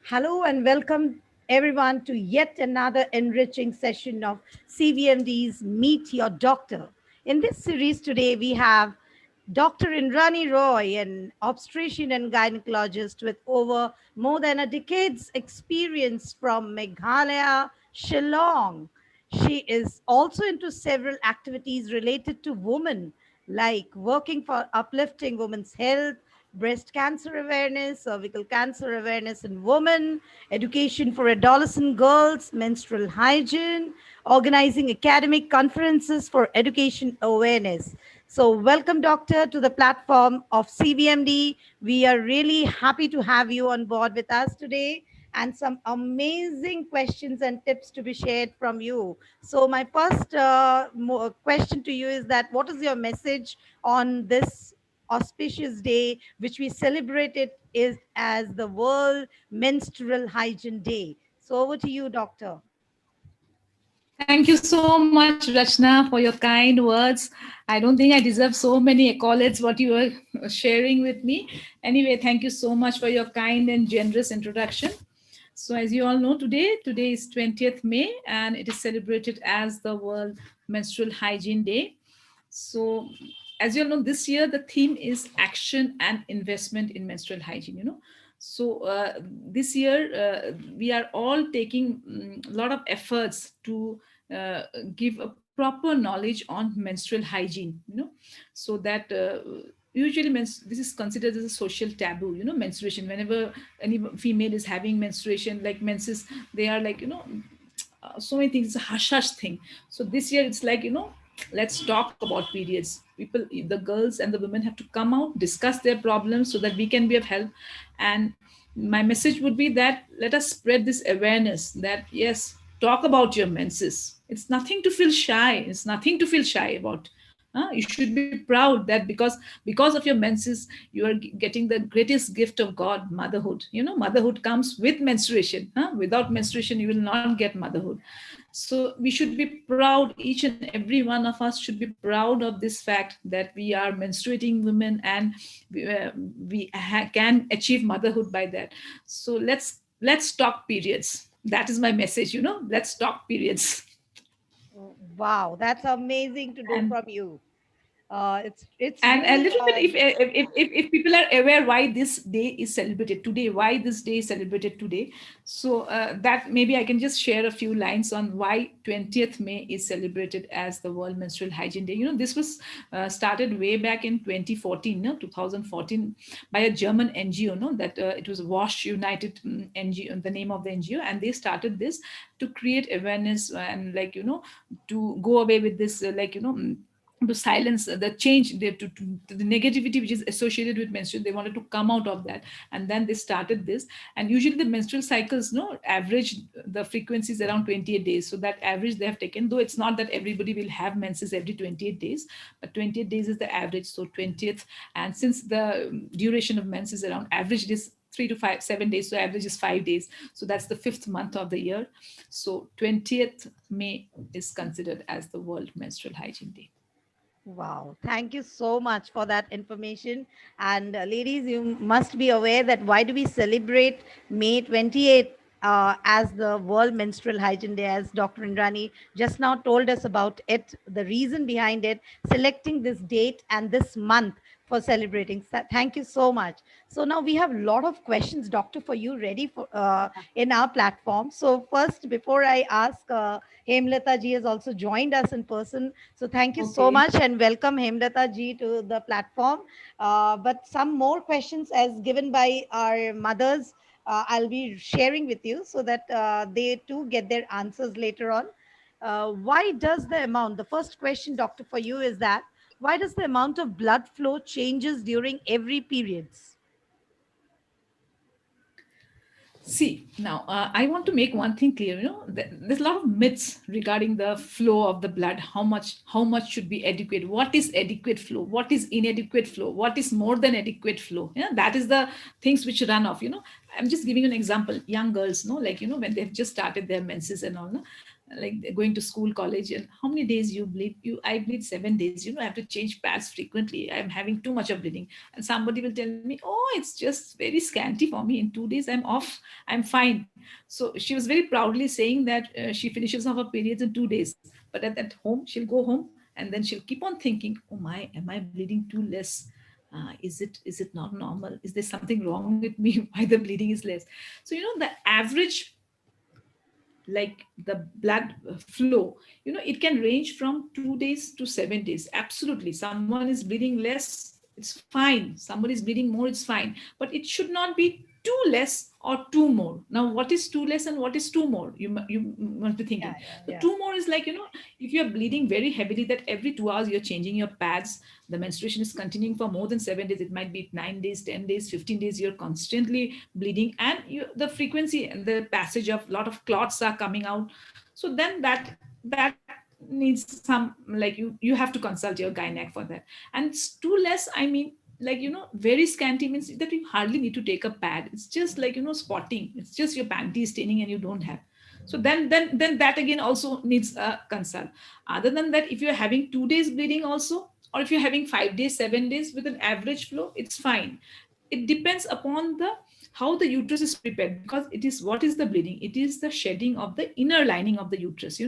Hello and welcome everyone to yet another enriching session of CVMD's Meet Your Doctor. In this series today, we have Dr. Indrani Roy, an obstetrician and gynecologist with over more than a decade's experience from Meghalaya, Shillong. She is also into several activities related to women, like working for uplifting women's health, breast cancer awareness, cervical cancer awareness in women, education for adolescent girls, menstrual hygiene, organizing academic conferences for education awareness. So, welcome, Doctor, to the platform of CVMD. We are really happy to have you on board with us today and some amazing questions and tips to be shared from you. So, my first question to you is that what is your message on this auspicious day, which we celebrated is as the World Menstrual Hygiene Day? So, over to you, Doctor. Thank you so much, Rachna, for your kind words. I don't think I deserve so many accolades what you are sharing with me. Anyway, thank you so much for your kind and generous introduction. So, as you all know, today is 20th May, and it is celebrated as the World Menstrual Hygiene Day. So, as you all know, this year the theme is action and investment in menstrual hygiene. So this year we are all taking a lot of efforts to uh, give a proper knowledge on menstrual hygiene. So that usually this is considered as a social taboo. Menstruation. Whenever any female is having menstruation, like menses, they are like so many things. It's a hush hush thing. So this year it's like let's talk about periods. People, the girls and the women have to come out, discuss their problems so that we can be of help. And my message would be that let us spread this awareness that yes, talk about your menses. It's nothing to feel shy. It's nothing to feel shy about. You should be proud that because of your menses you are getting the greatest gift of God, motherhood. Motherhood comes with menstruation. Without menstruation you will not get motherhood. So we should be proud. Each and every one of us should be proud of this fact that we are menstruating women, and we can achieve motherhood by that. So let's talk periods. That is my message. Let's talk periods. Wow, that's amazing to know and from you. It's and a really little bit, if people are aware why this day is celebrated today, why this day is celebrated today. So that maybe I can just share a few lines on why 20th May is celebrated as the World Menstrual Hygiene Day. This was started way back in 2014, no 2014, by a German NGO, no that it was Wash United, NGO, the name of the NGO, and they started this to create awareness and to go away with this to silence the change, to the negativity which is associated with menstruation. They wanted to come out of that, and then they started this. And usually the menstrual cycles, no average, the frequency is around 28 days. So that average they have taken, though it's not that everybody will have menses every 28 days, but 28 days is the average. So 20th, and since the duration of mens is around average, it is 3 to 7 days, so average is 5 days. So that's the fifth month of the year. So 20th May is considered as the World Menstrual Hygiene Day. wow. Thank you so much for that information. And ladies, you must be aware that why do we celebrate May 28th as the World Menstrual Hygiene Day, as Dr. Indrani just now told us about it, the reason behind it, selecting this date and this month for celebrating. Thank you so much. So now we have a lot of questions, Doctor, for you ready for in our platform. So first, before I ask, Hemlata ji has also joined us in person. So thank you so Okay. much and welcome Hemlata ji to the platform. But some more questions as given by our mothers, I'll be sharing with you so that they too get their answers later on. Why does the amount, the first question, doctor, for you is that why does the amount of blood flow changes during every periods? See, now I want to make one thing clear. There's a lot of myths regarding the flow of the blood. How much should be adequate? What is adequate flow? What is inadequate flow? What is more than adequate flow? That is the things which run off. I'm just giving you an example. Young girls, no, like when they've just started their menses and all, no? like going to school, college, and how many days you bleed? I bleed 7 days. I have to change pads frequently. I'm having too much of bleeding, and somebody will tell me, "Oh, it's just very scanty for me. In 2 days, I'm off. I'm fine." So she was very proudly saying that she finishes off her periods in 2 days, but at home she'll go home and then she'll keep on thinking, "Oh my, am I bleeding too less? Is it not normal? Is there something wrong with me? Why the bleeding is less?" So the average, like the blood flow, it can range from 2 days to 7 days. Absolutely, someone is bleeding less, it's fine. Somebody is bleeding more, it's fine. But it should not be too less or too more. Now, what is too less and what is too more? You must be Yeah, thinking. yeah, So yeah. too more is like, if you're bleeding very heavily, that every 2 hours you're changing your pads, the menstruation is continuing for more than 7 days, it might be 9 days, 10 days, 15 days, you're constantly bleeding, and the frequency and the passage of a lot of clots are coming out. So then that needs some, like, you have to consult your gynac for that. And it's too less, I mean, like, very scanty means that you hardly need to take a pad. It's just like, spotting, it's just your panties staining and you don't have. So then that again also needs a consult. Other than that, if you're having 2 days bleeding also, or if you're having 5 days, 7 days with an average flow, it's fine. It depends upon the how the uterus is prepared, because it is, what is the bleeding? It is the shedding of the inner lining of the uterus.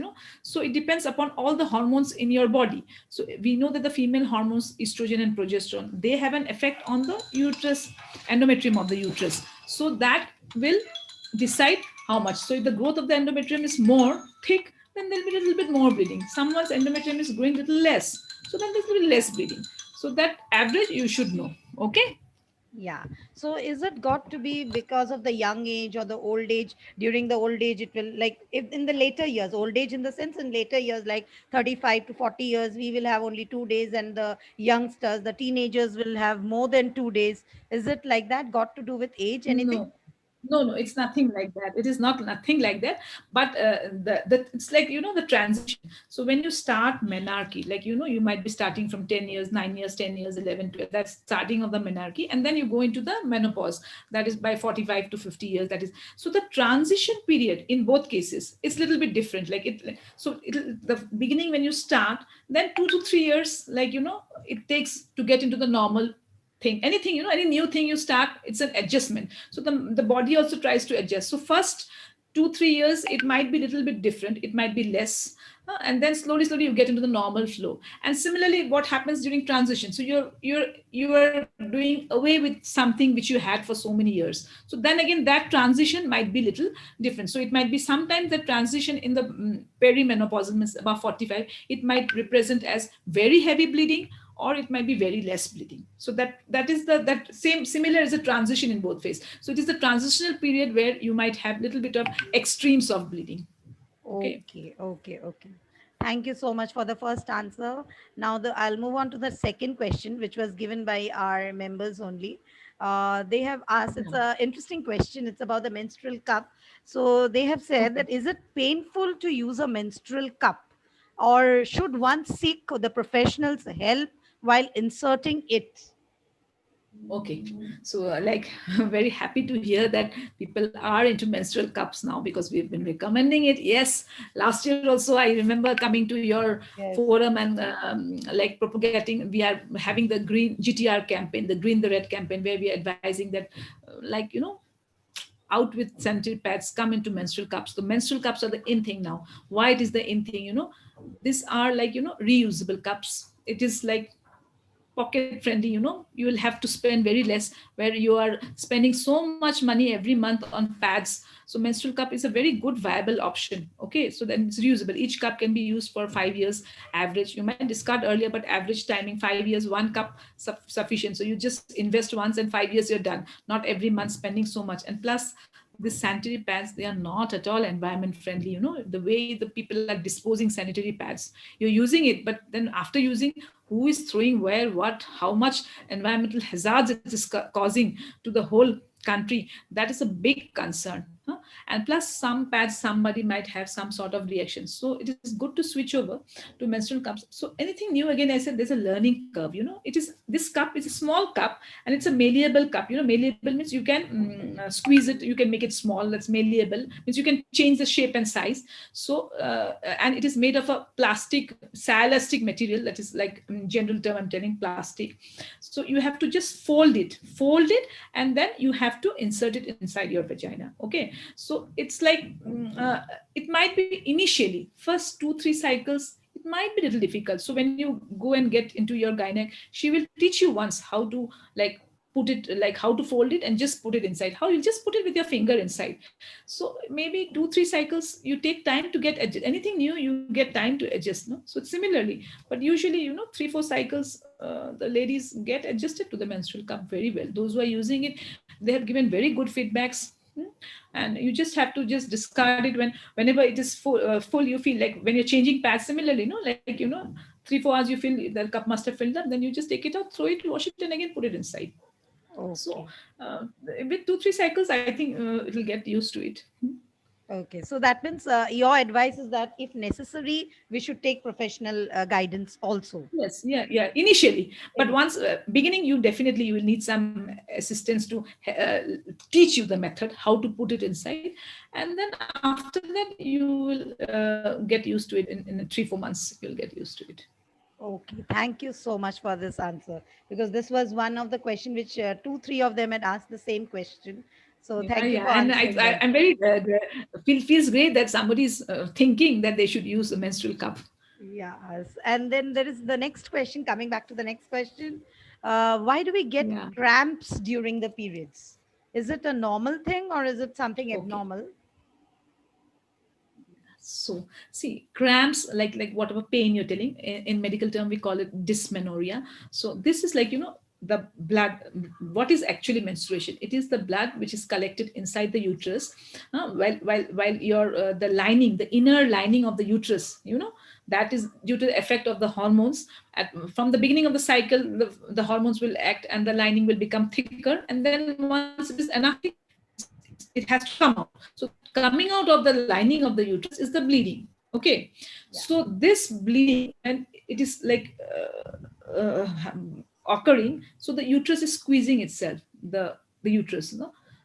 So it depends upon all the hormones in your body. So we know that the female hormones, estrogen and progesterone, they have an effect on the uterus, endometrium of the uterus. So that will decide how much. So if the growth of the endometrium is more thick, then there'll be a little bit more bleeding. Someone's endometrium is growing a little less, so then there's a little less bleeding. So that average you should know. Okay. Yeah. So is it got to be because of the young age or the old age? During the old age, it will, like, if in the later years, old age in the sense in later years, like 35 to 40 years, we will have only 2 days, and the youngsters, the teenagers will have more than 2 days. Is it like that? Got to do with age? Anything? No, no, it's nothing like that. It is not nothing like that. But the it's like, the transition. So when you start menarche, like, you might be starting from 10 years, 9 years, 10 years, 11, 12. That's starting of the menarche, and then you go into the menopause. That is by 45 to 50 years. That is, so the transition period in both cases is a little bit different. Like it, so it, the beginning when you start, then 2 to 3 years, like, it takes to get into the normal thing. Anything, any new thing you start, it's an adjustment. So the body also tries to adjust. So first 2 3 years it might be a little bit different, it might be less, and then slowly you get into the normal flow. And similarly, what happens during transition, so you're doing away with something which you had for so many years. So then again, that transition might be little different. So it might be sometimes the transition in the perimenopausal means about 45, it might represent as very heavy bleeding, or it might be very less bleeding. So that is that same similar as a transition in both phase. So it is the transitional period where you might have little bit of extremes of bleeding. Okay. Okay, okay, okay. Thank you so much for the first answer. Now I'll move on to the second question, which was given by our members only. They have asked, it's Yeah. an interesting question. It's about the menstrual cup. So they have said Okay. that, is it painful to use a menstrual cup, or should one seek the professional's help while inserting it? Okay, so like very happy to hear that people are into menstrual cups now, because we've been recommending it. Yes, last year also I remember coming to your Yes. forum and like propagating. We are having the green GTR campaign, the green the red campaign, where we are advising that, like, out with sanitary pads, come into menstrual cups. The menstrual cups are the in thing now. Why it is the in thing? These are like, reusable cups. It is like pocket friendly. You will have to spend very less, where you are spending so much money every month on pads. So menstrual cup is a very good viable option. Okay, so then it's reusable. Each cup can be used for 5 years average. You might discard earlier, but average timing 5 years, one cup sufficient. So you just invest once and 5 years you're done, not every month spending so much. And plus, the sanitary pads, they are not at all environment friendly. The way the people are disposing sanitary pads, you're using it, but then after using, who is throwing where, what, how much environmental hazards it is causing to the whole country. That is a big concern. And plus some pads, somebody might have some sort of reaction. So it is good to switch over to menstrual cups. So anything new, again, I said there's a learning curve. It is, this cup is a small cup and it's a malleable cup. Malleable means you can squeeze it, you can make it small. That's malleable, means you can change the shape and size. So and it is made of a plastic cyalastic material, that is like, in general term I'm telling, plastic. So you have to just fold it, and then you have to insert it inside your vagina. Okay, so it's like it might be initially first 2-3 cycles, it might be a little difficult. So when you go and get into your gynec, she will teach you once how to like put it, like how to fold it and just put it inside, how you just put it with your finger inside. So maybe 2-3 cycles, you take time to get adjust. Anything new, you get time to adjust, no? So similarly, but usually 3-4 cycles, the ladies get adjusted to the menstrual cup very well. Those who are using it, they have given very good feedbacks. And you just have to just discard it whenever it is full. You feel like when you're changing pads, similarly, 3-4 hours you feel the cup must have filled up, then you just take it out, throw it, wash it, and again put it inside. So Okay. with 2-3 cycles, I think it'll get used to it. Okay, so that means your advice is that if necessary, we should take professional guidance also. Yes, yeah, initially. But once beginning, you will need some assistance to teach you the method, how to put it inside. And then after that, you will get used to it in 3-4 months, you'll get used to it. Okay, thank you so much for this answer, because this was one of the question which 2, 3 of them had asked the same question. So Yeah, thank you yeah, for and answering that. I'm very feels great that somebody's thinking that they should use a menstrual cup. Yes, and then there is the next question. Coming back to the next question, why do we get Yeah. cramps during the periods? Is it a normal thing or is it something Okay. abnormal? So see, cramps, like whatever pain you're telling, in medical term we call it dysmenorrhea. So this is like, the blood. What is actually menstruation? It is the blood which is collected inside the uterus, while your the lining, the inner lining of the uterus, that is due to the effect of the hormones. From the beginning of the cycle, the hormones will act and the lining will become thicker, and then once it is enough thick, it has to come out. So coming out of the lining of the uterus is the bleeding. Okay, Yeah. so this bleeding, and it is like occurring, so the uterus is squeezing itself, the uterus,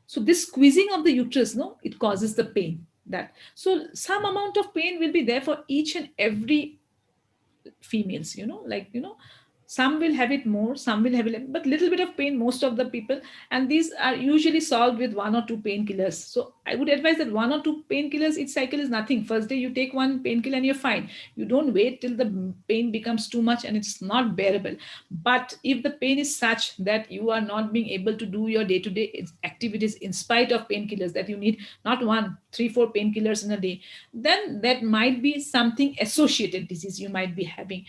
so this squeezing of the uterus, it causes the pain. That, so some amount of pain will be there for each and every females, some will have it more, some will have it, but little bit of pain most of the people. And these are usually solved with 1 or 2 painkillers. So I would advise that 1 or 2 painkillers each cycle is nothing. First day you take one painkiller and you're fine. You don't wait till the pain becomes too much and it's not bearable. But if the pain is such that you are not being able to do your day-to-day activities in spite of painkillers, that you need not 1, 3, 4 painkillers in a day, then that might be something associated disease you might be having,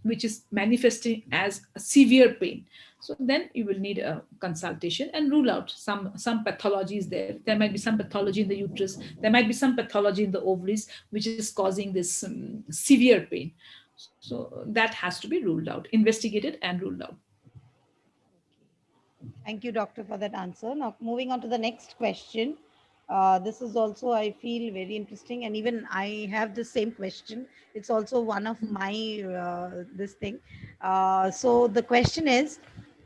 which is manifesting as a severe pain. So then you will need a consultation and rule out some pathologies there. There might be some pathology in the uterus. There might be some pathology in the ovaries, which is causing this severe pain. So that has to be ruled out, investigated and ruled out. Thank you, doctor, for that answer. Now, moving on to the next question. This is also, I feel, very interesting, and even I have the same question. It's also one of my this thing. So the question is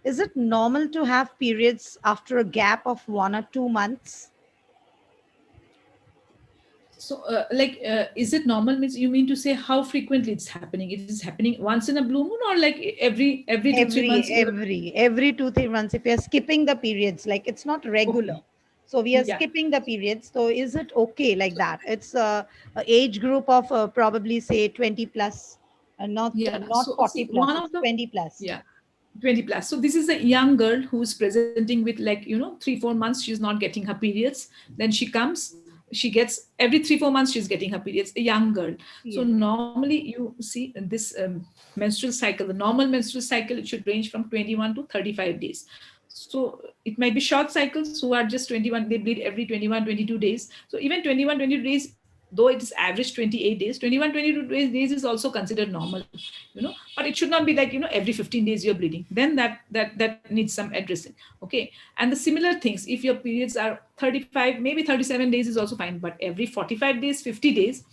it normal to have periods after a gap of 1 or 2 months? So, is it normal? Means you mean to say how frequently it's happening? It is happening once in a blue moon, or like every 2-3 months? Every 2, 3 months. If you're skipping the periods, like it's not regular. Okay, So we are yeah. skipping the periods. So is it okay like that? It's a age group of probably say 20 plus, Yeah. not So 40 see, plus. one It's of the, 20 plus. yeah, 20 plus. So this is a young girl who's presenting with, like, 3-4 months she's not getting her periods. Then she comes, she gets every 3-4 months she's getting her periods. A young girl. So Yes. normally you see this menstrual cycle, the normal menstrual cycle, it should range from 21 to 35 days. So it might be short cycles who are just 21, they bleed every 21, 22 days. So even 21, 22 days though it is average 28 days, 21, 22 days is also considered normal, but it should not be like, every 15 days you're bleeding. Then that needs some addressing. Okay. And the similar things, if your periods are 35, maybe 37 days is also fine, but every 45 days, 50 days,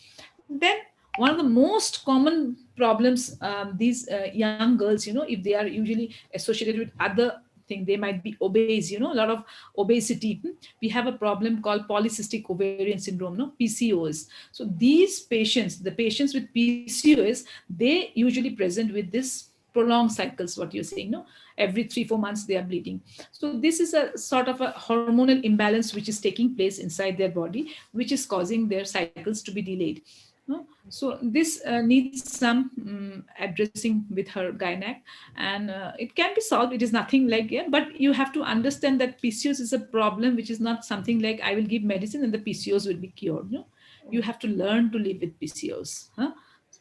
then one of the most common problems, these young girls, if they are usually associated with other thing, they might be obese, a lot of obesity. We have a problem called polycystic ovarian syndrome, no, PCOS. So these patients, the patients with PCOS, they usually present with this prolonged cycles, what you're saying, no, every 3-4 months they are bleeding. So this is a sort of a hormonal imbalance which is taking place inside their body, which is causing their cycles to be delayed. No? So this needs some addressing with her gynac, and it can be solved. It is nothing like, yeah, but you have to understand that PCOS is a problem which is not something like I will give medicine and the PCOS will be cured. No? You have to learn to live with PCOS,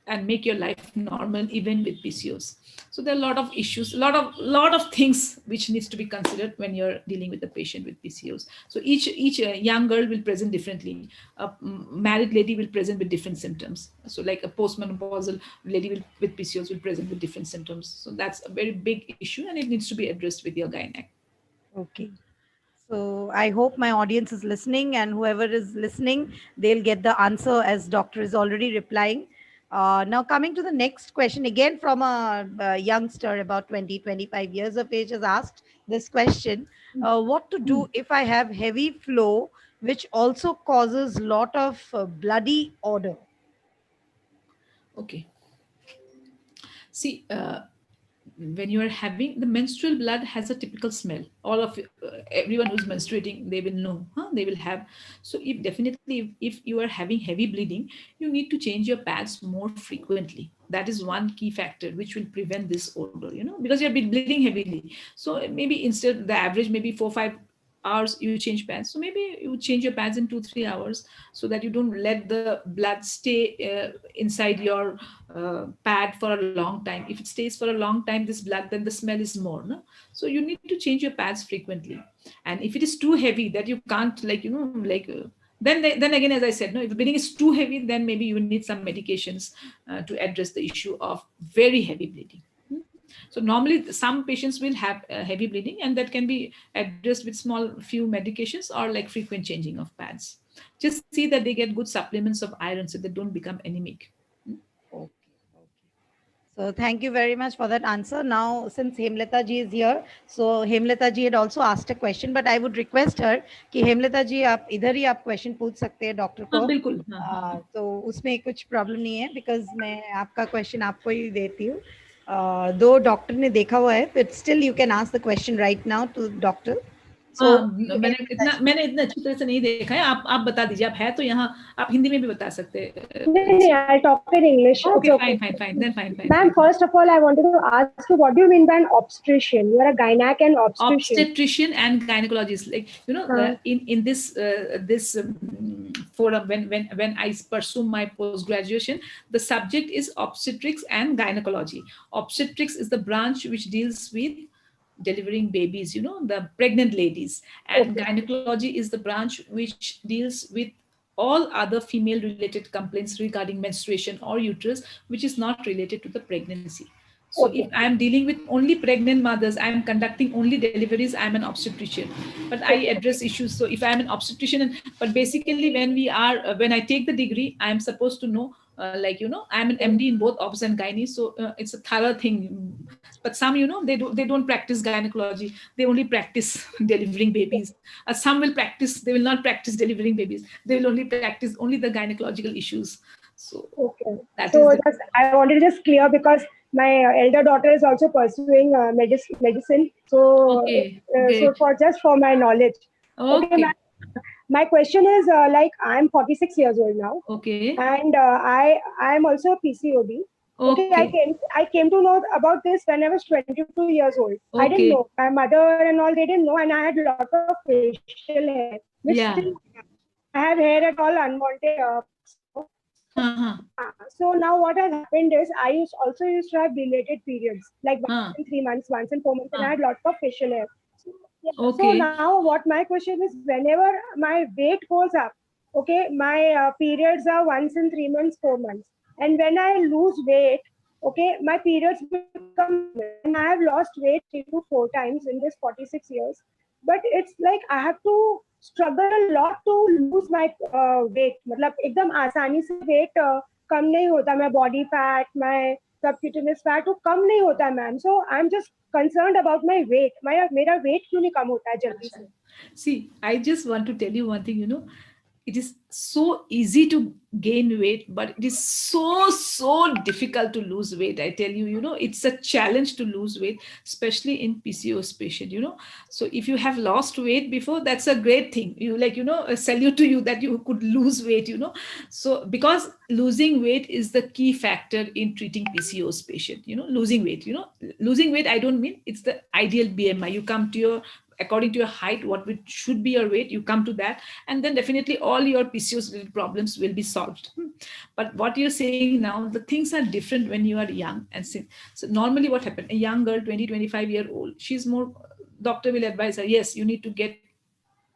and make your life normal even with PCOS. So there are a lot of issues, a lot of things which needs to be considered when you're dealing with a patient with PCOS. So each young girl will present differently. A married lady will present with different symptoms. So like a postmenopausal lady with PCOS will present with different symptoms. So that's a very big issue, and it needs to be addressed with your gynac. Okay. So I hope my audience is listening, and whoever is listening, they'll get the answer as doctor is already replying. Now coming to the next question, again from a youngster about 20, 25 years of age has asked this question. What to do if I have heavy flow, which also causes lot of bloody odor? Okay. See, when you are having the menstrual blood has a typical smell. All of everyone who's menstruating, they will know, they will have. So if definitely if you are having heavy bleeding, you need to change your pads more frequently. That is one key factor which will prevent this odor, because you're bleeding heavily. So maybe instead the average maybe 4-5 hours you change pads, so maybe you change your pads in 2-3 hours, so that you don't let the blood stay inside your pad for a long time. If it stays for a long time, this blood, then the smell is more, no? So you need to change your pads frequently. And if it is too heavy that you can't, like, then again, as I said, no, if the bleeding is too heavy, then maybe you need some medications to address the issue of very heavy bleeding. So normally some patients will have heavy bleeding, and that can be addressed with small few medications or like frequent changing of pads. Just see that they get good supplements of iron so they don't become anemic. Okay. So thank you very much for that answer. Now, since Hemlata ji is here, so Hemlata ji had also asked a question, but I would request her कि Hemlata ji आप इधर ही आप question पूछ सकते हैं doctor को. हाँ, बिल्कुल. हाँ. तो उसमें कुछ प्रॉब्लम नहीं है, because मैं आपका क्वेश्चन आपको ही देती हूँ. दो डॉक्टर ने देखा हुआ है, but still you can ask the question right now to doctor. So, मैंने इतना अच्छी तरह से नहीं देखा है. आप बता दीजिए. आप है तो यहाँ आप हिंदी में भी बता सकते हैं. नहीं, I'll talk in English. Okay, fine. Then fine. Ma'am, first of all, I wanted to ask you, what do you mean by an obstetrician? You are a gynac and obstetrician. Obstetrician and gynecologist, like, in this forum, when I pursue my post graduation, the subject is obstetrics and gynecology. Obstetrics is the branch which deals with delivering babies, the pregnant ladies, and gynecology is the branch which deals with all other female related complaints regarding menstruation or uterus, which is not related to the pregnancy. So if I am dealing with only pregnant mothers, I am conducting only deliveries, I am an obstetrician, but I address issues. So if I am an obstetrician, but basically when I take the degree, I am supposed to know, I'm an MD in both obs and gynae, so it's a thorough thing. But some, they don't practice gynecology, they only practice delivering babies. Some will practice, they will not practice delivering babies, they will only practice only the gynecological issues. So I wanted to just clear, because my elder daughter is also pursuing medicine. So, for my knowledge. Okay. My question is, I'm 46 years old now. Okay. And I am also a PCOD. Okay. I came to know about this when I was 22 years old. Okay. I didn't know. My mother and all, they didn't know, and I had a lot of facial hair. I have hair at all unwanted. So now what has happened is I used to have dilated periods, like once in 3 months, once in 4 months, and I had lots of facial hair. So now what my question is, whenever my weight goes up, Okay, my periods are once in 3 months, 4 months. And when I lose weight, okay, my periods become normal. And I have lost weight 3 to 4 times in this 46 years. But it's like I have to struggle a lot to lose my weight. मतलब एकदम आसानी से weight कम नहीं होता. My body fat, my subcutaneous fat वो कम नहीं होता ma'am. So I'm just concerned about my weight. मेरा weight क्यों नहीं कम होता है जल्दी से? See, I just want to tell you one thing, it is so easy to gain weight, but it is so difficult to lose weight. I tell you, it's a challenge to lose weight, especially in PCOS patient, So if you have lost weight before, that's a great thing. A salute to you that you could lose weight, So because losing weight is the key factor in treating PCOS patient, losing weight, losing weight, I don't mean it's the ideal BMI. You come to your according to your height, what should be your weight, you come to that, and then definitely all your PCOS related problems will be solved. But what you're saying now, the things are different when you are young. And so normally what happened, a young girl, 20, 25-year-old, she's more, doctor will advise her, yes, you need to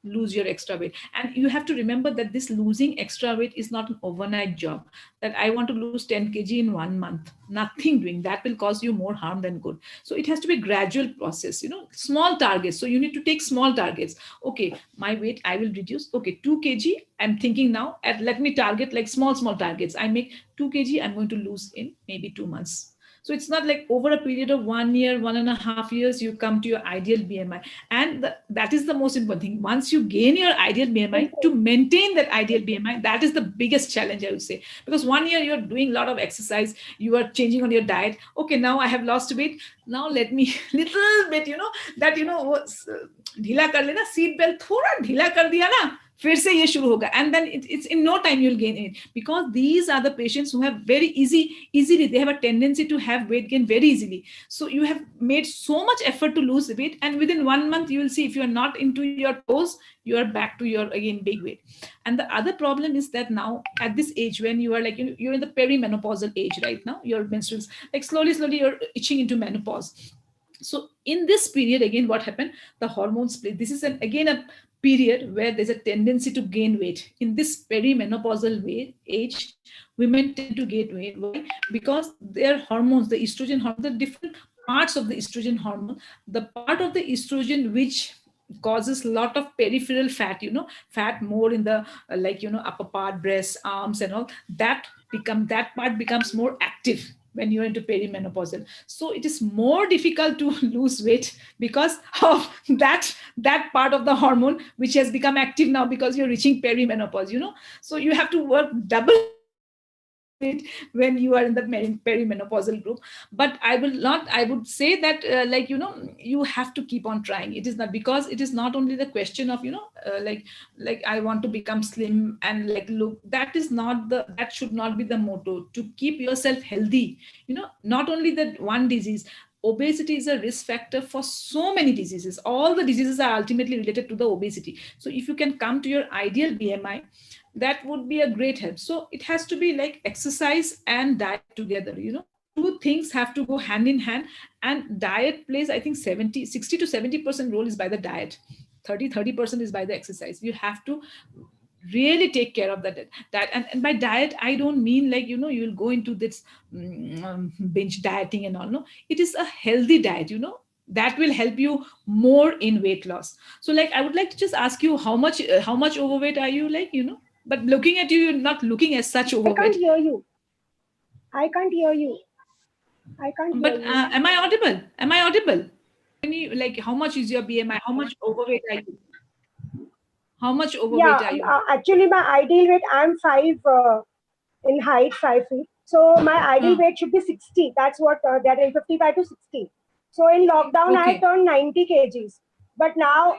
lose your extra weight. And you have to remember that this losing extra weight is not an overnight job, that I want to lose 10 kg in 1 month. Nothing doing that will cause you more harm than good. So it has to be a gradual process, small targets. So you need to take small targets. Okay, my weight I will reduce. Okay, 2 kg I'm thinking now, let me target like small targets. I make 2 kg I'm going to lose in maybe 2 months. So it's not like over a period of 1 year, 1.5 years, you come to your ideal BMI. And that is the most important thing. Once you gain your ideal BMI, to maintain that ideal BMI, that is the biggest challenge, I would say. Because 1 year you're doing a lot of exercise, you are changing on your diet. Okay, now I have lost weight. Now let me little bit, ढीला कर लेना, seat belt थोड़ा ढीला कर दिया ना, फिर से ये शुरू होगा, and then it's in no time you'll gain it, because these are the patients who have very easily they have a tendency to have weight gain very easily. So you have made so much effort to lose weight, and within 1 month you will see, if you are not into your toes, you are back to your again big weight. And the other problem is that now at this age, when you are like you're in the perimenopausal age right now, your menstruals, like slowly you're itching into menopause. So in this period, again, what happened? The hormones play. This is again a period where there's a tendency to gain weight. In this perimenopausal age, women tend to gain weight. Why? Because their hormones, the estrogen hormone, the different parts of the estrogen hormone, the part of the estrogen which causes a lot of peripheral fat, fat more in the upper part, breasts, arms and all, that part becomes more active when you're into perimenopausal. So it is more difficult to lose weight because of that part of the hormone which has become active now, because you're reaching perimenopause, so you have to work double when you are in the perimenopausal group. But I would say that you have to keep on trying. It is not, because it is not only the question of I want to become slim and look, that should not be the motto. To keep yourself healthy, not only that one disease, obesity is a risk factor for so many diseases. All the diseases are ultimately related to the obesity. So if you can come to your ideal BMI, that would be a great help. So it has to be like exercise and diet together, two things have to go hand in hand, and diet plays, I think 60 to 70% role is by the diet, 30% is by the exercise. You have to really take care of that. And by diet, I don't mean you will go into this binge dieting and all. No, it is a healthy diet, that will help you more in weight loss. So I would like to just ask you, how much overweight are you, but looking at you, you're not looking as such overweight. I can't hear you. But am I audible? How much is your BMI? How much overweight are you? How much overweight are you? Actually, my ideal weight, I'm 5 in height, 5 feet. So my ideal weight should be 60. That's what that is, 55 to 60. So in lockdown, I have turned 90 kgs. But now,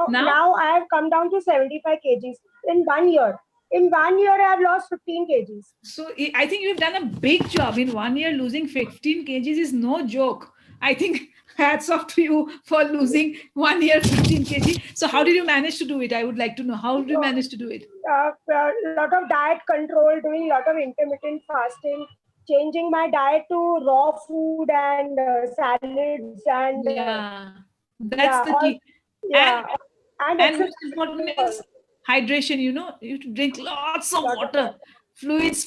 now I have come down to 75 kgs in 1 year. In 1 year, I have lost 15 kgs. So I think you've done a big job. In 1 year, losing 15 kgs is no joke. I think hats off to you for losing 1 year 15 kg. So how did you manage to do it? I would like to know, how did you manage to do it? A lot of diet control, doing a lot of intermittent fasting, changing my diet to raw food and salads and that's the key. And most important is hydration, you have to drink lots of water. Fluids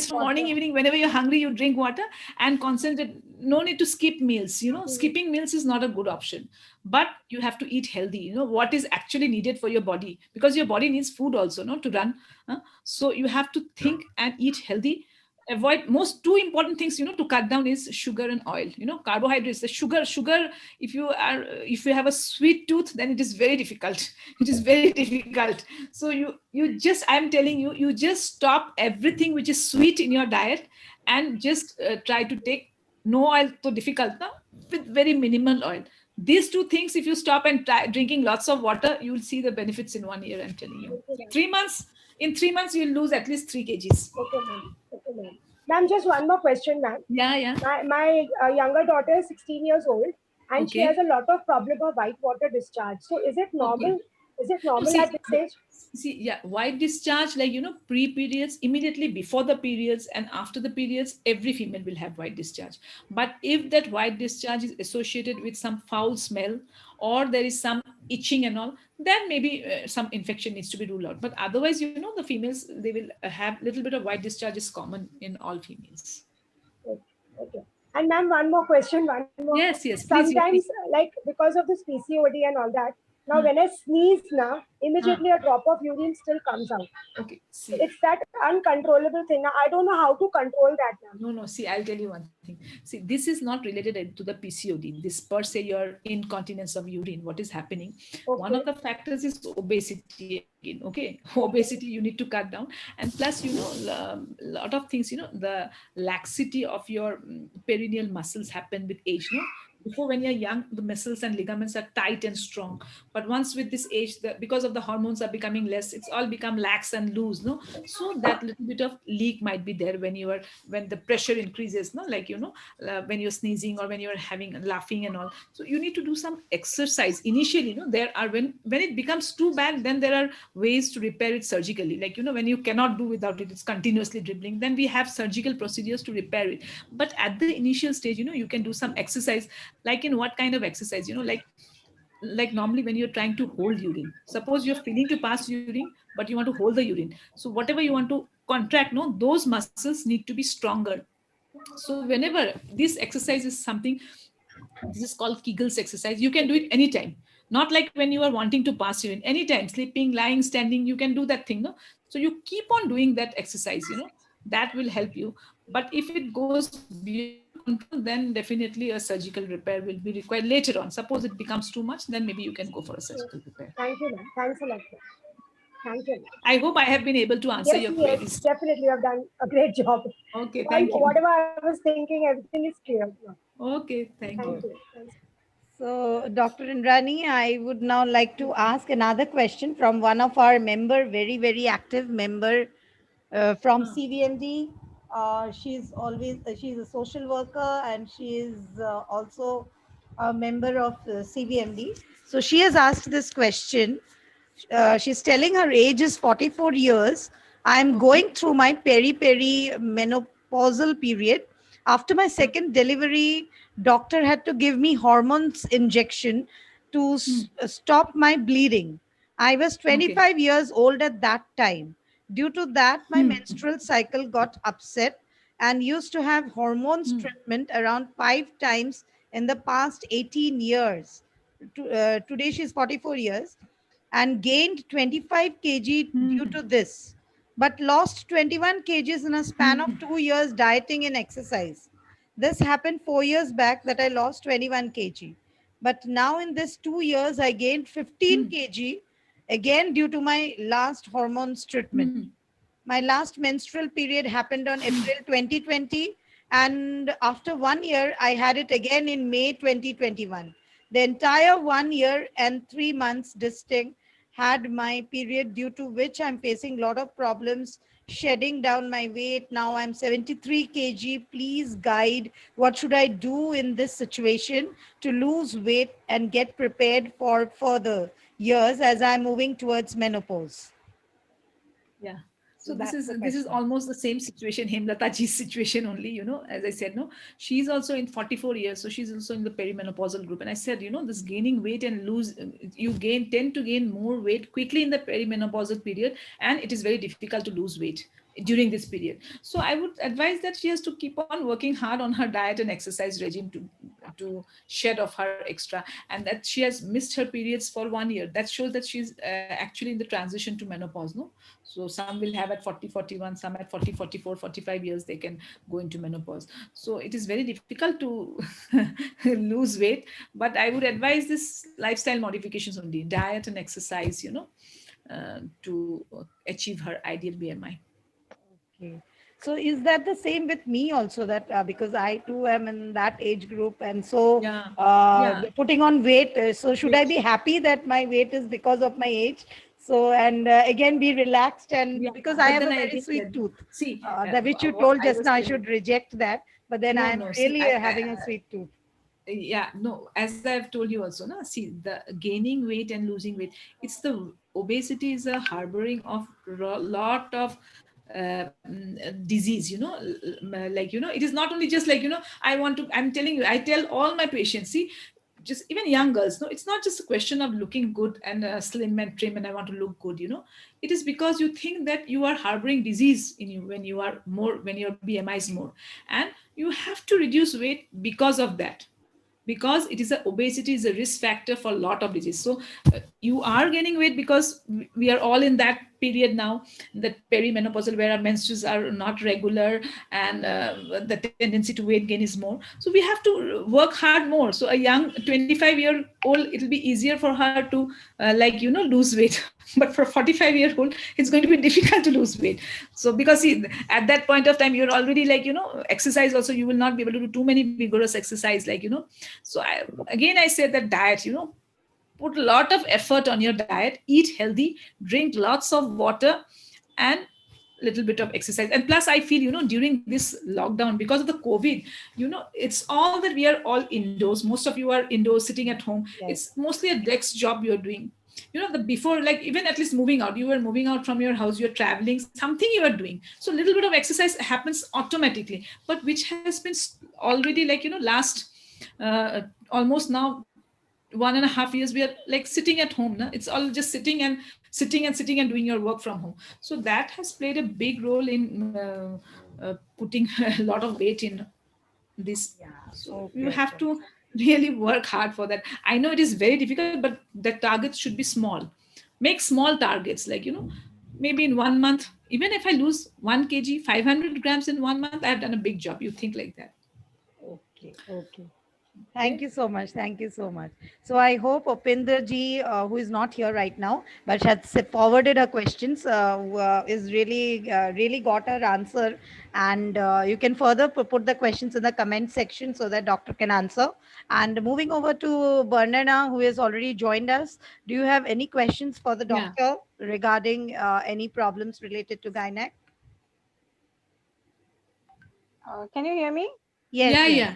from morning, evening. Whenever you're hungry, you drink water and concentrate. No need to skip meals. Skipping meals is not a good option. But you have to eat healthy. What is actually needed for your body, because your body needs food also, to run. So you have to think and eat healthy. Avoid most two important things, to cut down is sugar and oil. Carbohydrates, the sugar. If you have a sweet tooth, then it is very difficult. It is very difficult. So I'm telling you, you just stop everything which is sweet in your diet and just try to take no oil. So difficult, na? With very minimal oil. These two things, if you stop and try drinking lots of water, you will see the benefits in 1 year. I'm telling you. 3 months. In 3 months, you'll lose at least 3 kgs. Okay, ma'am. Okay, ma'am. Ma'am, just one more question, ma'am. Yeah. My younger daughter is 16 years old, and she has a lot of problem of white water discharge. So is it normal? Is it normal at this age? White discharge, like, pre-periods, immediately before the periods and after the periods, every female will have white discharge. But if that white discharge is associated with some foul smell, or there is some itching and all, then maybe some infection needs to be ruled out. But otherwise, the females, they will have little bit of white discharge is common in all females. Okay. And ma'am, one more question. Yes, Sometimes, like, because of this PCOD and all that, now when I sneeze now, immediately a drop of urine still comes out. Okay. It's that uncontrollable thing. I don't know how to control that now. No. I'll tell you one thing. This is not related to the PCOD. This per se your incontinence of urine. What is happening? Okay. One of the factors is obesity. Okay. Obesity you need to cut down. And plus, a lot of things, the laxity of your perineal muscles happen with age. Before, when you're young, the muscles and ligaments are tight and strong. But once with this age, because of the hormones are becoming less, it's all become lax and loose. So that little bit of leak might be there when the pressure increases. Like, when you're sneezing or when you're laughing and all. So you need to do some exercise initially. There are when it becomes too bad, then there are ways to repair it surgically. Like, when you cannot do without it, it's continuously dribbling. Then we have surgical procedures to repair it. But at the initial stage, you can do some exercise. Like, in what kind of exercise? Like normally when you're trying to hold urine, suppose you're feeling to pass urine, but you want to hold the urine. So whatever you want to contract, those muscles need to be stronger. So whenever this exercise is something, this is called Kegel's exercise. You can do it anytime. Not like when you are wanting to pass urine. Anytime, sleeping, lying, standing, you can do that thing. So you keep on doing that exercise. That will help you. But if it goes beyond control, then definitely a surgical repair will be required later on. Suppose it becomes too much, then maybe you can go for a surgical repair. Thank you, ma'am. Thanks a lot. Thank you. I hope I have been able to answer your queries. Yes, definitely. You have done a great job. Okay, thank you. Whatever I was thinking, everything is clear. Okay, thank you. So, Dr. Indrani, I would now like to ask another question from one of our member, very, very active member from CVMD. She's a social worker, and she is also a member of CVMD. So she has asked this question. She's telling her age is 44 years. I'm going through my menopausal period. After my second delivery, doctor had to give me hormones injection to stop my bleeding. I was 25 years old at that time. Due to that, my menstrual cycle got upset and used to have hormones treatment around 5 times in the past 18 years. Today she's 44 years and gained 25 kg due to this, but lost 21 kgs in a span of 2 years dieting and exercise. This happened 4 years back that I lost 21 kg. But now in this 2 years, I gained 15 kg again due to my last hormones treatment. My last menstrual period happened on April 2020. And after 1 year, I had it again in May 2021. The entire 1 year and 3 months distinct had my period, due to which I'm facing a lot of problems shedding down my weight. Now I'm 73 kg. Please guide. What should I do in this situation to lose weight and get prepared for further years as I'm moving towards menopause? Yeah. So this is almost the same situation, Hemlata ji's situation only, you know, as I said, no, she's also in 44 years. So she's also in the perimenopausal group. And I said, you know, this gaining weight and tend to gain more weight quickly in the perimenopausal period. And it is very difficult to lose weight during this period. So I would advise that she has to keep on working hard on her diet and exercise regime to shed off her extra, and that she has missed her periods for 1 year. That shows that she's actually in the transition to menopause, no? So some will have at 40, 41, some at 40, 44, 45 years, they can go into menopause. So it is very difficult to lose weight, but I would advise this lifestyle modifications only, diet and exercise, you know, to achieve her ideal BMI. Okay. So is that the same with me also, that because I too am in that age group, and so putting on weight, so should I be happy that my weight is because of my age? So, and again be relaxed, and because I have a very sweet tooth, see, which you told just now, I should reject that, but then I'm really having a sweet tooth. Yeah, no, as I've told you also, no, see, the gaining weight and losing weight, it's the obesity is a harboring of lot of disease, you know, like, you know, it is not only just like, you know, I'm telling you, I tell all my patients, see, just even young girls, no, it's not just a question of looking good and slim and trim and I want to look good, you know. It is because you think that you are harboring disease in you when your BMI is more, and you have to reduce weight because of that, because obesity is a risk factor for a lot of disease. So you are gaining weight because we are all in that period now, that perimenopausal, where our menstrues are not regular, and the tendency to weight gain is more. So we have to work hard more. So a young 25-year-old, it'll be easier for her to like, you know, lose weight. But for a 45-year-old, it's going to be difficult to lose weight. So because at that point of time, you're already like, you know, exercise also, you will not be able to do too many vigorous exercise, like, you know. So I said that diet, you know, put a lot of effort on your diet, eat healthy, drink lots of water, and little bit of exercise. And plus I feel, you know, during this lockdown, because of the COVID, you know, it's all that we are all indoors. Most of you are indoors, sitting at home. Yes. It's mostly a desk job you're doing. You know, before, like, even at least moving out, you were moving out from your house, you're traveling, something you are doing. So a little bit of exercise happens automatically, but which has been already, like, you know, last almost now 1.5 years, we are like sitting at home. Na? It's all just sitting and doing your work from home. So that has played a big role in putting a lot of weight in this. So you have to really work hard for that. I know it is very difficult, but the targets should be small. Make small targets, like, you know, maybe in 1 month, even if I lose 1 kg, 500 grams in 1 month, I have done a big job. You think like that. Okay. Thank you so much. Thank you so much. So I hope Upinder ji, who is not here right now, but has forwarded her questions, is really got her answer. And you can further put the questions in the comment section so that doctor can answer. And moving over to Bernana, who has already joined us. Do you have any questions for the doctor regarding any problems related to gynec? Can you hear me? Yes. Yeah.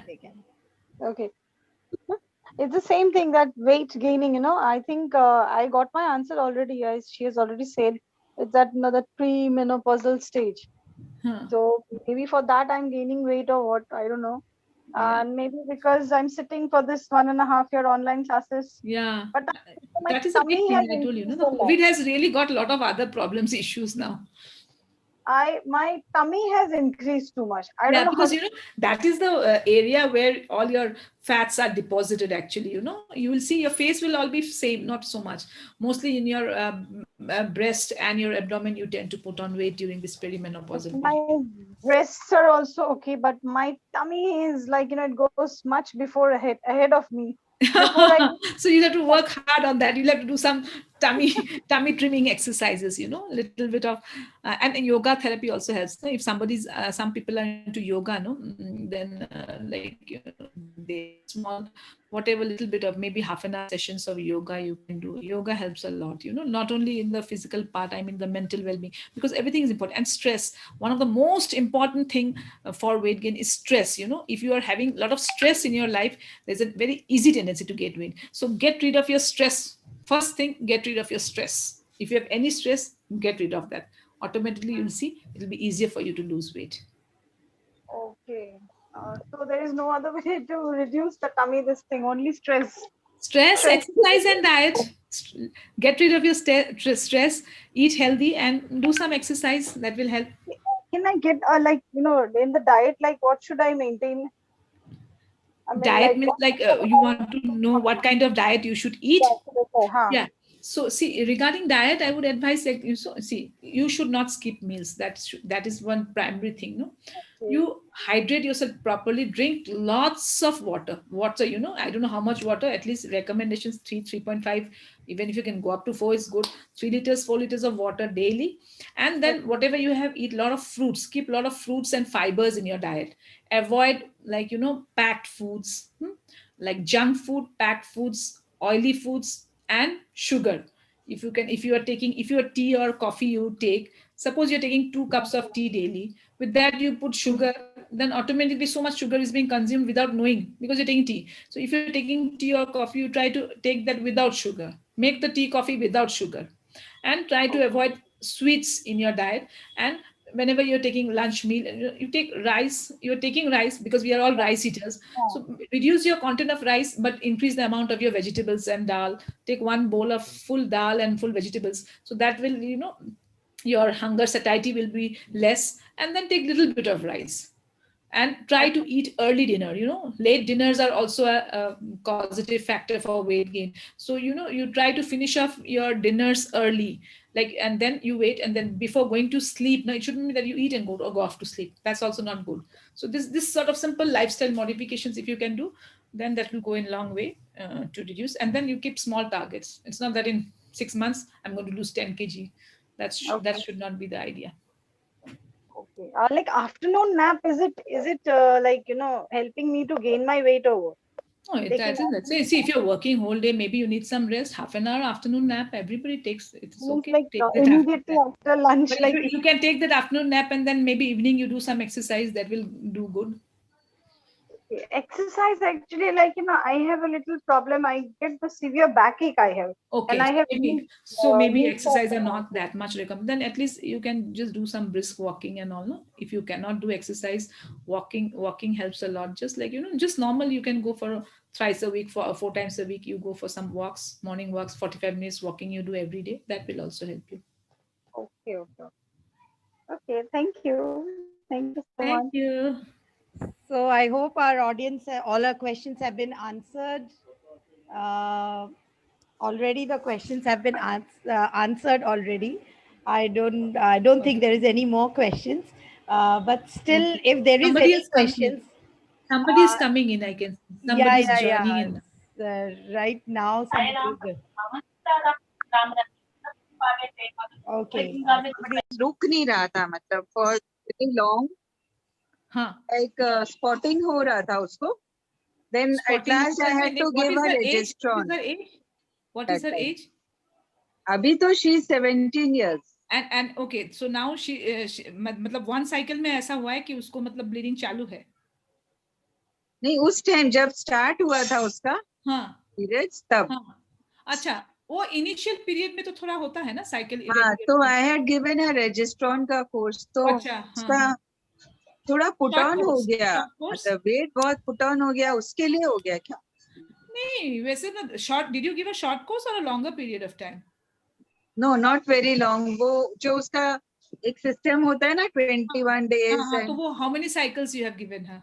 Okay. It's the same thing, that weight gaining, you know. I think I got my answer already, as she has already said. It's at another pre-menopausal stage. So maybe for that I'm gaining weight or what, I don't know. And maybe because I'm sitting for this 1.5 year online classes. Yeah. But that is a big thing. I told you, the COVID has really got a lot of other problems, issues now. My tummy has increased too much. I don't know, because you know, that is the area where all your fats are deposited. Actually, you know, you will see your face will all be same, not so much. Mostly in your breast and your abdomen, you tend to put on weight during this perimenopausal. My breasts are also okay, but my tummy is like, you know, it goes much before ahead of me. So you have to work hard on that. You'll have to do some tummy trimming exercises, you know, a little bit of and yoga therapy also helps. If somebody's some people are into yoga, no, then like, you know, they small whatever little bit of maybe half an hour sessions of yoga you can do. Yoga helps a lot, you know, not only in the physical part, I mean the mental well-being, because everything is important. And stress, one of the most important thing for weight gain is stress. You know, if you are having a lot of stress in your life, there's a very easy tendency to get weight. So get rid of your stress. First thing, get rid of your stress. If you have any stress, get rid of that. automatically you'll see it'll be easier for you to lose weight. Okay. So there is no other way to reduce the tummy, this thing, only stress. Stress, Stress. exercise, and diet. Get rid of your stress, eat healthy, and do some exercise. That will help. Can I get like, you know, in the diet, like what should I maintain? I mean, Diet like, means like you want to know what kind of diet you should eat. Yeah. So see, regarding diet, I would advise like you should not skip meals. That is one primary thing. No, you hydrate yourself properly. Drink lots of water. Water, I don't know how much water. At least recommendations 3.5. Even if you can go up to 4 is good. 3 liters, 4 liters of water daily, and then whatever you have, eat a lot of fruits. Keep a lot of fruits and fibers in your diet. Avoid like packed foods, like junk food, packed foods, oily foods, and sugar. If you are taking, if your tea or coffee you take, suppose you're taking 2 cups of tea daily, with that you put sugar, then automatically so much sugar is being consumed without knowing, because you're taking tea. So if you're taking tea or coffee, you try to take that without sugar. Make the tea coffee without sugar, and try to avoid sweets in your diet. And whenever you're taking lunch meal, you take rice, you're taking rice, because we are all rice eaters. So reduce your content of rice, but increase the amount of your vegetables and dal. Take one bowl of full dal and full vegetables, so that will, your hunger satiety will be less. And then take little bit of rice, and try to eat early dinner. Late dinners are also a causative factor for weight gain. So you try to finish off your dinners early, like, and then you wait, and then before going to sleep, no, it shouldn't be that you eat and go off to sleep. That's also not good. So this sort of simple lifestyle modifications, if you can do, then that will go in long way to reduce. And then you keep small targets. It's not that in 6 months I'm going to lose 10 kg. That should not be the idea. Okay. Like afternoon nap, is it like, helping me to gain my weight over? No, that's it. See, if you're working whole day, maybe you need some rest. Half an hour afternoon nap, everybody takes. It's Means okay. like Take that afternoon immediately nap. after lunch, But like you can take that afternoon nap, and then maybe evening you do some exercise. That will do good. exercise. Actually, like, I have a little problem. I get the severe backache I have, and Okay, I have so maybe need for exercise are not that much recommended. Then at least you can just do some brisk walking and all. No, if you cannot do exercise, walking helps a lot. Just like just normal, you can go for thrice a week, for 4 times a week. You go for some walks, morning walks, 45 minutes walking. You do every day. That will also help you. Okay. Thank you. Thank you so much. Thank you. So I hope our audience, all our questions have been answered. Uh, Already the questions have been answered already. I don't think there is any more questions. But still, Okay. if there is Somebody any is coming. questions, Somebody is uh, coming in. I can. yeah, Somebody is yeah, joining yeah. in. Right now, somebody is okay. Somebody, रुक नहीं रहा था मतलब for very long Huh. like spotting हो रहा था उसको then at Spotting. last I had to What give is her her age? What is regesterone her age? What is that her time. age? अभी तो she is 17 years And okay, so now मतलब one cycle में ऐसा हुआ है कि उसको मतलब bleeding चालू है. नहीं उस टाइम जब start हुआ था उसका हाँ. periods तब हाँ. अच्छा, वो initial period में तो थोड़ा होता है ना cycle. हाँ तो I had given her regesterone का course तो अच्छा, हाँ, उसका हाँ. थोड़ा put Short on हो course, गया short course. मतलब weight बहुत put on हो गया उसके लिए हो गया क्या नहीं, वैसे ना short. Did you give a short course or a longer period of time? no not very long वो जो उसका एक system होता है ना 21 days हाँ, तो and वो how many cycles you have given her?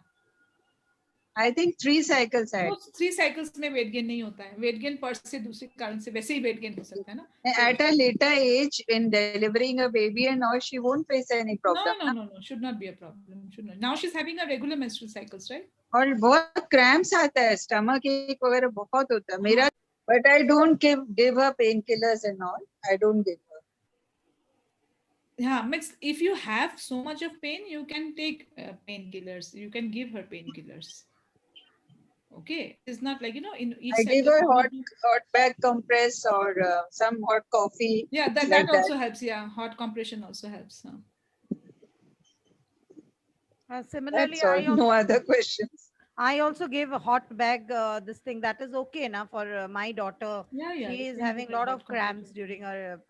I think 3 cycles I had. वो 3 cycles में weight gain नहीं होता है. Weight gain पर से दूसरे कारण से वैसे ही weight gain हो सकता है ना. At a later age in delivering a baby and all she won't face any problem No, should not be a problem. Should not. Now she's having a regular menstrual cycles, right? और बहुत cramps आता है stomach ache वगैरह बहुत होता है मेरा but I don't give her painkillers and all I don't give her Yeah, means if you have so much of pain, you can take painkillers. You can give her painkillers. Okay, it's not like in each. I give her hot bag compress or some hot coffee. Yeah, that also helps. Yeah, hot compression also helps. similarly, That's all. No other questions. I also gave a hot bag. This thing that is okay now for my daughter. Yeah. She is having a lot of cramps during her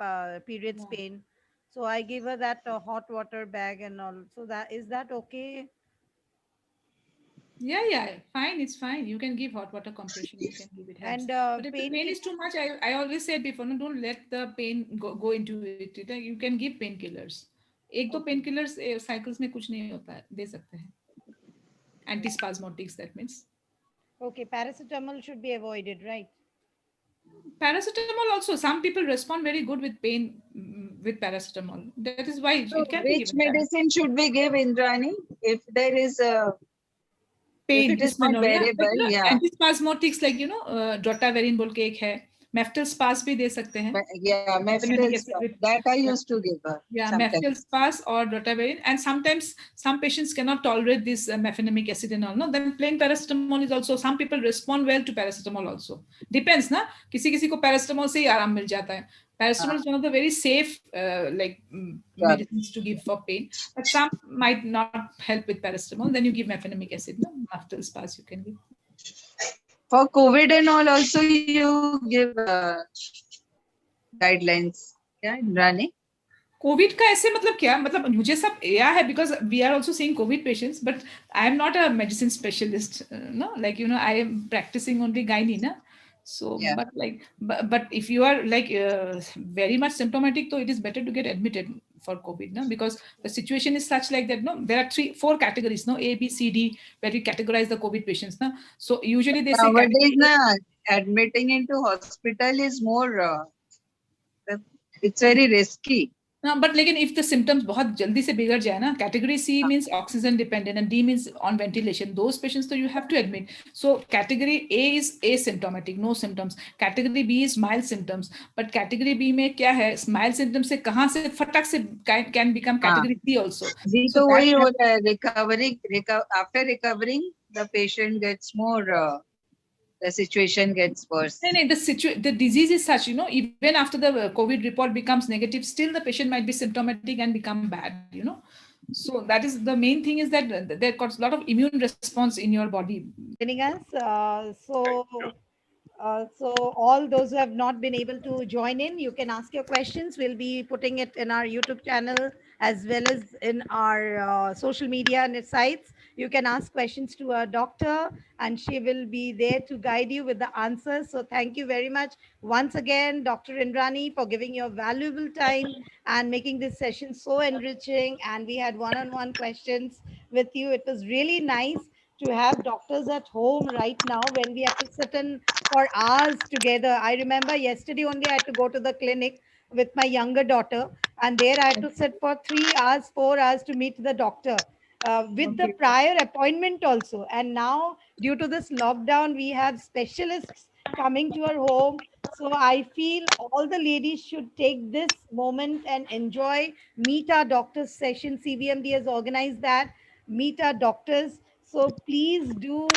periods pain. So I gave her that hot water bag and all. So is that okay? Yeah, fine. It's fine. You can give hot water compression. You can give it helps. And But if the pain. pain is too much, I always said before, no, don't let the pain go into it. You can give painkillers. एक दो Okay. painkillers cycles में कुछ नहीं होता है, दे सकते हैं. Antispasmodics, that means. Okay, paracetamol should be avoided, right? Paracetamol also, some people respond very good with pain with paracetamol. That is why So it can be which given. medicine should we give, Indrani, if there is a Pain, if it is not dysmenorrhea, bearable? like, you know, Yeah. antispasmodics, like, you know, drotaverine बोल के एक है, मेफ्टल स्पास भी दे सकते हैं. Yeah, Mephtil that I used to give her. Yeah, sometimes. mefthill spas or drotaverine, and sometimes some patients cannot tolerate this mefenamic acid and all. No, then plain paracetamol is also. Some people respond well to paracetamol also. Depends, na. किसी को paracetamol से ही आराम मिल जाता है. Paracetamol is one of the very safe medicines to give for pain, but some might not help with paracetamol. Then you give mefenamic acid, no, mefthill spas you can give. For COVID and all, also you give guidelines. Yeah, Indrani. COVID का ऐसे मतलब क्या, मतलब मुझे सब या है, because we are also seeing COVID patients, but I am not a medicine specialist, no, like, you know, I am practising only gynae ना. So, Yeah. but if you are like very much symptomatic, so it is better to get admitted for COVID, no, because the situation is such like that. No, there are 3-4 categories, no, A, B, C, D, where we categorize the COVID patients, no. So usually they say Nowadays, admitting into hospital is more. It's very risky. But लेकिन if the symptoms बहुत जल्दी से बिगड़ जाए ना, category C means oxygen dependent and D means on ventilation. Those patients, so you have to admit. So category A is asymptomatic, no symptoms. Category B is mild symptoms. But category B में क्या है, mild symptoms से कहाँ से फटक से can become category C also. So वही होता है, after recovering, the patient gets more. The situation gets worse. No, the disease is such, you know, even after the COVID report becomes negative, still the patient might be symptomatic and become bad, you know. So that is the main thing, is that there got a lot of immune response in your body. So all those who have not been able to join in, you can ask your questions. We'll be putting it in our YouTube channel as well as in our social media and sites. You can ask questions to a doctor and she will be there to guide you with the answers. So thank you very much once again, Dr. Indrani, for giving your valuable time and making this session so enriching. And we had one-on-one questions with you. It was really nice to have doctors at home right now when we have to sit in for hours together. I remember yesterday only I had to go to the clinic with my younger daughter, and there I had to sit for 3 hours, 4 hours to meet the doctor with the prior appointment also. And now, due to this lockdown, we have specialists coming to our home. So I feel all the ladies should take this moment and enjoy Meet Our Doctors session. CVMD has organized that. Meet our doctors. So please do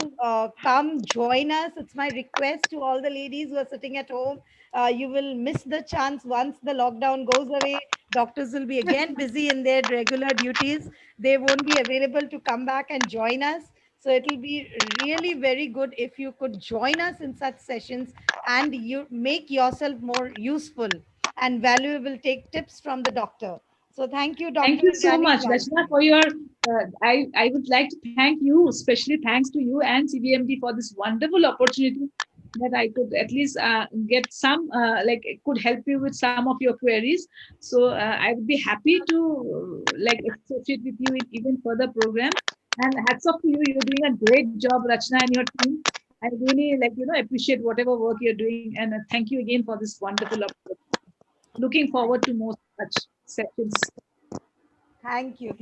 come join us. It's my request to all the ladies who are sitting at home. You will miss the chance once the lockdown goes away. Doctors will be again busy in their regular duties. They won't be available to come back and join us. So it will be really very good if you could join us in such sessions and you make yourself more useful and valuable. Take tips from the doctor. So thank you, Dr. Thank you so Indrani, much, once. Rachna, for your. I would like to thank you, especially thanks to you and CVMD for this wonderful opportunity that I could at least get some, like, could help you with some of your queries. So I would be happy to like associate with you in even further program. And hats off to you. You're doing a great job, Rachna, and your team. I really, like, you know, appreciate whatever work you're doing, and thank you again for this wonderful opportunity. Looking forward to more such sessions. Thank you.